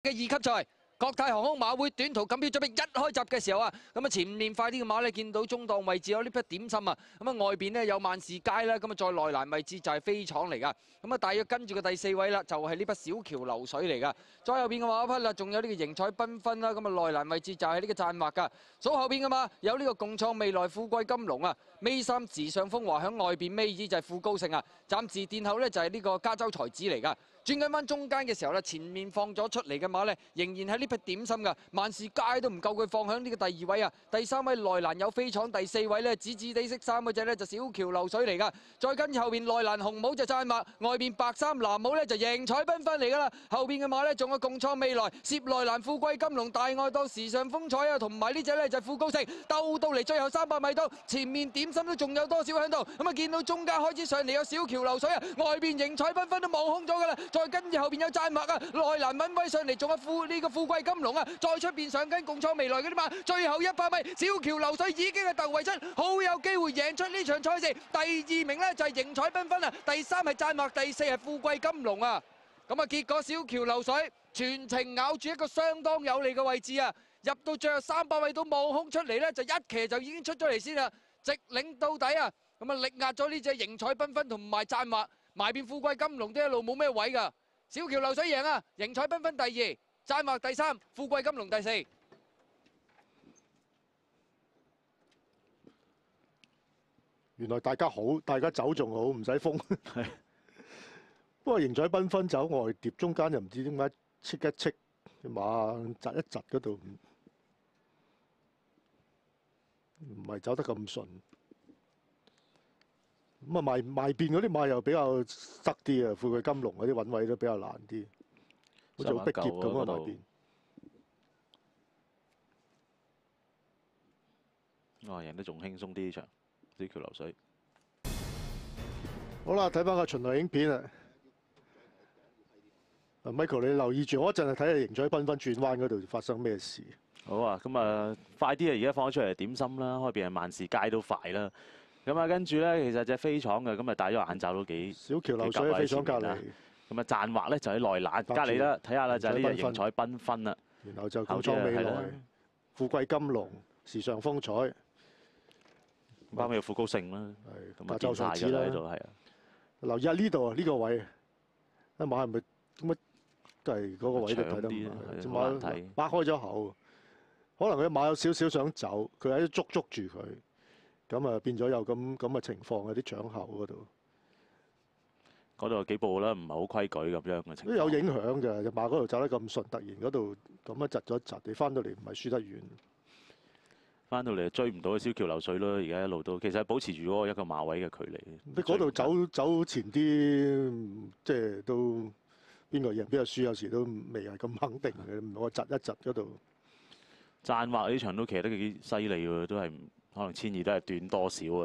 嘅2級賽，國泰航空馬會短途錦標準備一開閘嘅時候啊，咁啊前面快啲嘅馬咧見到中檔位置有呢匹點心啊，咁啊外邊呢有萬事街啦，咁啊再內欄位置就係飛廠嚟㗎，咁啊大約跟住嘅第4位啦，就係呢匹小橋流水嚟㗎，再後邊嘅馬匹啦，仲有呢個盈彩繽紛啦，咁啊內欄位置就係呢個讚畫㗎，數後邊嘅馬有呢個共創未來富貴金龍啊，尾3時尚風華響外邊尾2就係富高盛啊，暫時殿後呢就係呢個加州才子嚟㗎。轉緊彎中間嘅時候咧，前面放咗出嚟嘅馬咧，仍然係呢匹點心㗎。萬事街都唔夠佢放響呢個第2位啊！第3位內欄有飛廠，第4位咧紫紫地色衫嗰隻咧就小橋流水嚟㗎。再跟後邊內欄紅帽就讚馬，外邊白衫藍帽咧就贏彩繽紛嚟㗎啦。後邊嘅馬咧仲有共創未來、攝內欄富貴金龍、大愛當時尚風采啊，同埋呢隻咧就係富高盛。鬥到嚟最後300米度，前面點心都仲有多少喺度？咁啊見到中間開始上嚟有小橋流水啊，外邊贏彩繽紛都望空咗㗎啦。再跟住後邊有讚墨啊，內欄穩威上嚟，仲有呢個富貴金龍啊，再出邊上緊共創未來嗰啲馬，最後100米小橋流水已經係突圍出，好有機會贏出呢場賽事。第2名呢就係贏彩繽紛啊，第3係讚墨，第4係富貴金龍啊。咁啊結果小橋流水全程咬住一個相當有利嘅位置啊，入到最後300米到望空出嚟呢，就一騎就已經出咗嚟先啦，直領到底啊！咁啊力壓咗呢隻贏彩繽紛同埋讚墨，埋邊富貴金龍都一路冇咩位㗎。小橋流水贏啊！贏彩繽紛第2，讚墨第3，富貴金龍第4。原來大家好，大家走仲好，唔使封。不過贏彩繽紛走外碟，中間又唔知點解戚一戚馬窒一窒嗰度，唔係走得咁順。咁啊埋邊嗰啲馬又比較塞啲啊，富貴金龍嗰啲揾位都比較難啲，好似好逼劫咁啊埋邊。哇！贏得仲輕鬆啲呢場，小橋流水。好啦，睇翻個巡邏影片啊。Michael，你留意住，我一陣係睇下贏彩繽紛轉彎嗰度發生咩事。好啊，咁啊快啲啊！而家放咗出嚟點心啦，開邊係萬事街都快啦。咁啊，跟住咧，其實隻飛廠嘅咁啊，戴咗眼罩都幾小橋流水喺飛廠隔離。咁啊，讚畫咧就喺內欄隔離啦，睇下啦，就係呢隻贏彩繽紛啦。然後就共創未來、富貴金龍、時尚風采，包尾有富高盛啦，咁啊變曬㗎啦喺度，係啊。留意下呢度啊，呢個位，一馬係咪咁啊？都係嗰個位度睇得唔係，隻馬擘開咗口，可能佢馬有少少想走，佢喺度捉住佢。咁啊變咗有咁嘅情況喺啲掌後嗰度，嗰度幾步啦，唔係好規矩咁樣嘅情況。都有影響嘅，隻馬嗰度走得咁順，突然嗰度咁樣窒咗一窒，你翻到嚟唔係輸得遠，翻到嚟追唔到小橋流水咯。而家一路都其實保持住嗰個一個馬位嘅距離。你嗰度走前啲，即係都邊個贏邊個輸，有時都未係咁肯定嘅。我窒一窒嗰度，讚畫呢場都騎得幾犀利喎，都係可能1200都係短多少啊。